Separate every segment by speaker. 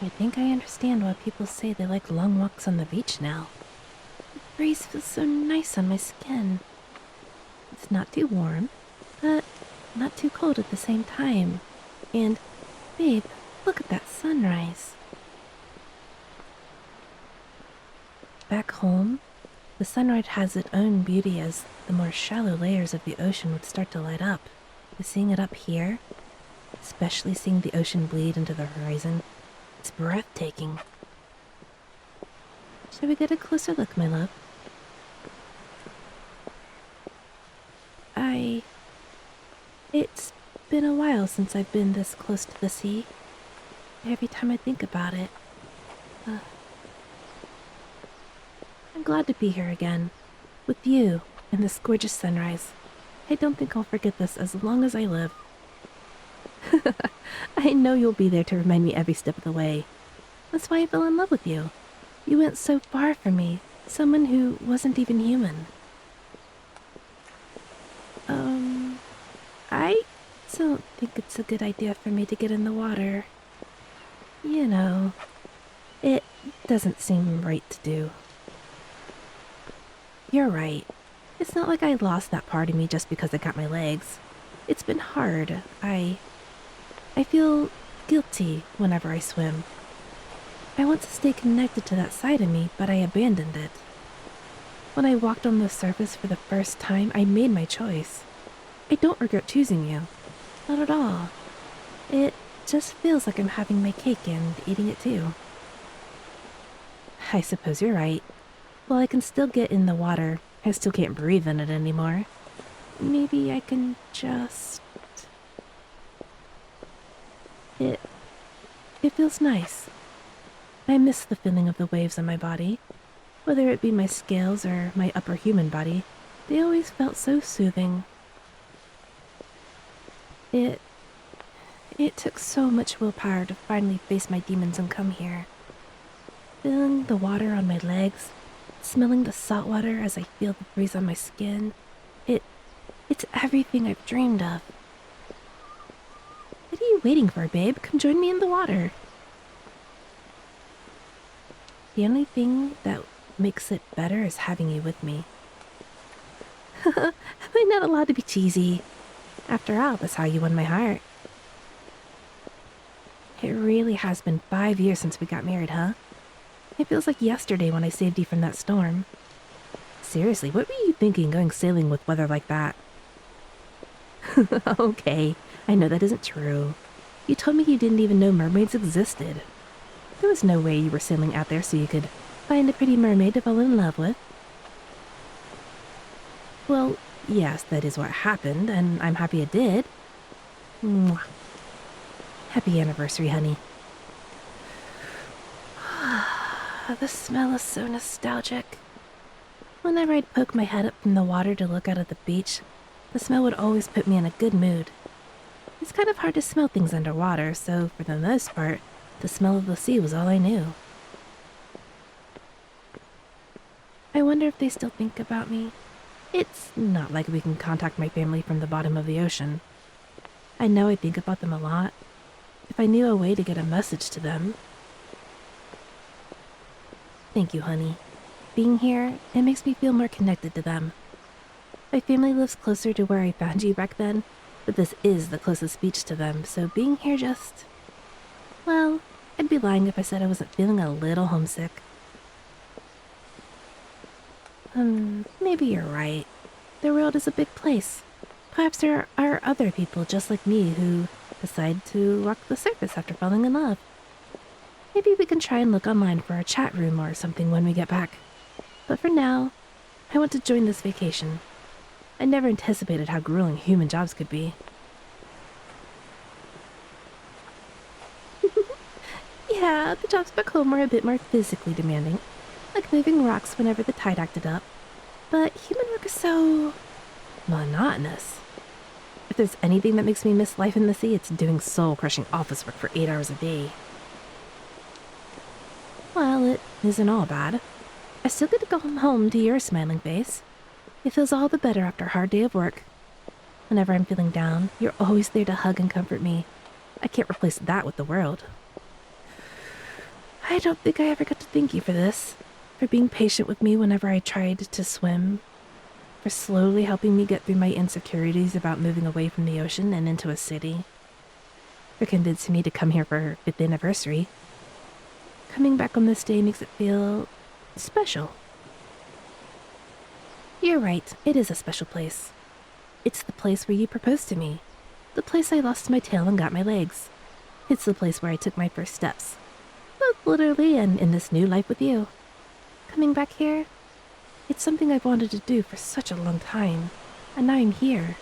Speaker 1: I think I understand why people say they like long walks on the beach now. The breeze feels so nice on my skin. It's not too warm, but not too cold at the same time. And, babe, look at that sunrise. Back home, the sunrise has its own beauty as the more shallow layers of the ocean would start to light up. But seeing it up here, especially seeing the ocean bleed into the horizon, it's breathtaking. Shall we get a closer look, my love? It's been a while since I've been this close to the sea. Every time I think about it, I'm glad to be here again, with you and this gorgeous sunrise. I don't think I'll forget this as long as I live. I know you'll be there to remind me every step of the way. That's why I fell in love with you. You went so far for me, someone who wasn't even human. I don't think it's a good idea for me to get in the water. You know, it doesn't seem right to do. You're right. It's not like I lost that part of me just because I got my legs. It's been hard. I feel guilty whenever I swim. I want to stay connected to that side of me, but I abandoned it. When I walked on the surface for the first time, I made my choice. I don't regret choosing you. Not at all. It just feels like I'm having my cake and eating it too. I suppose you're right. While I can still get in the water, I still can't breathe in it anymore. Maybe I can just... It feels nice. I miss the feeling of the waves on my body. Whether it be my scales or my upper human body, they always felt so soothing. It took so much willpower to finally face my demons and come here. Feeling the water on my legs, smelling the salt water as I feel the breeze on my skin, it's everything I've dreamed of. What are you waiting for, babe? Come join me in the water. The only thing that makes it better is having you with me. Am I not allowed to be cheesy? After all, that's how you won my heart. It really has been 5 years since we got married, huh? It feels like yesterday when I saved you from that storm. Seriously, what were you thinking going sailing with weather like that? Okay, I know that isn't true. You told me you didn't even know mermaids existed. There was no way you were sailing out there so you could find a pretty mermaid to fall in love with. Well, yes, that is what happened, and I'm happy it did. Mwah. Happy anniversary, honey. The smell is so nostalgic. Whenever I'd poke my head up from the water to look out at the beach, the smell would always put me in a good mood. It's kind of hard to smell things underwater, so for the most part, the smell of the sea was all I knew. I wonder if they still think about me. It's not like we can contact my family from the bottom of the ocean. I know I think about them a lot. If I knew a way to get a message to them. Thank you, honey. Being here, it makes me feel more connected to them. My family lives closer to where I found you back then, but this is the closest beach to them, so being here just... Well, I'd be lying if I said I wasn't feeling a little homesick. Maybe you're right. The world is a big place. Perhaps there are other people just like me who decide to walk the surface after falling in love. Maybe we can try and look online for a chat room or something when we get back. But for now, I want to join this vacation. I never anticipated how grueling human jobs could be. Yeah, the jobs back home were a bit more physically demanding, like moving rocks whenever the tide acted up. But human work is so... monotonous. If there's anything that makes me miss life in the sea, it's doing soul-crushing office work for 8 hours a day. Well, it isn't all bad. I still get to go home to your smiling face. It feels all the better after a hard day of work. Whenever I'm feeling down, you're always there to hug and comfort me. I can't replace that with the world. I don't think I ever got to thank you for this, for being patient with me whenever I tried to swim, for slowly helping me get through my insecurities about moving away from the ocean and into a city, for convincing me to come here for our 5th anniversary. Coming back on this day makes it feel special. You're right, it is a special place. It's the place where you proposed to me, the place I lost my tail and got my legs. It's the place where I took my first steps, both literally and in this new life with you. Coming back here, it's something I've wanted to do for such a long time, and now I'm here.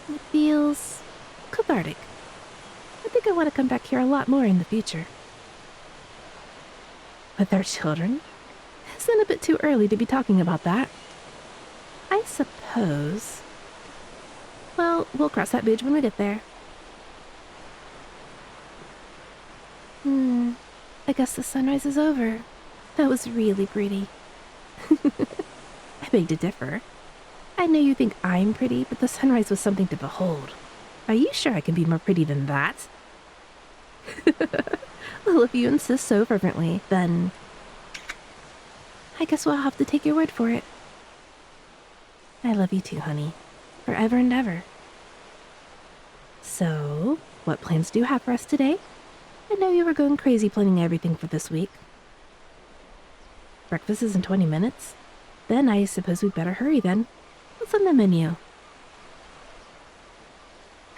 Speaker 1: It feels cathartic. I think I want to come back here a lot more in the future. With our children? Isn't it a bit too early to be talking about that? I suppose. Well, we'll cross that bridge when we get there. I guess the sunrise is over. That was really pretty. I beg to differ. I know you think I'm pretty, but the sunrise was something to behold. Are you sure I can be more pretty than that? Well, if you insist so fervently, then I guess we'll have to take your word for it. I love you too, honey. Forever and ever. So, what plans do you have for us today? I know you were going crazy planning everything for this week. Breakfast is in 20 minutes? Then I suppose we'd better hurry then. What's on the menu?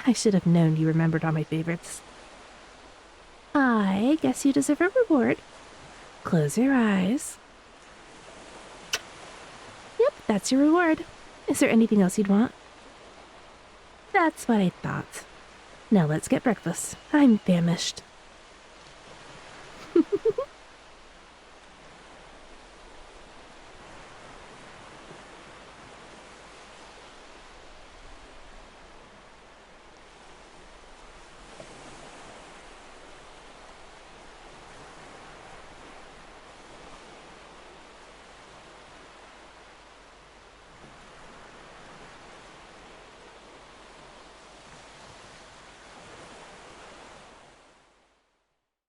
Speaker 1: I should have known you remembered all my favorites. I guess you deserve a reward. Close your eyes. Yep, that's your reward. Is there anything else you'd want? That's what I thought. Now let's get breakfast. I'm famished.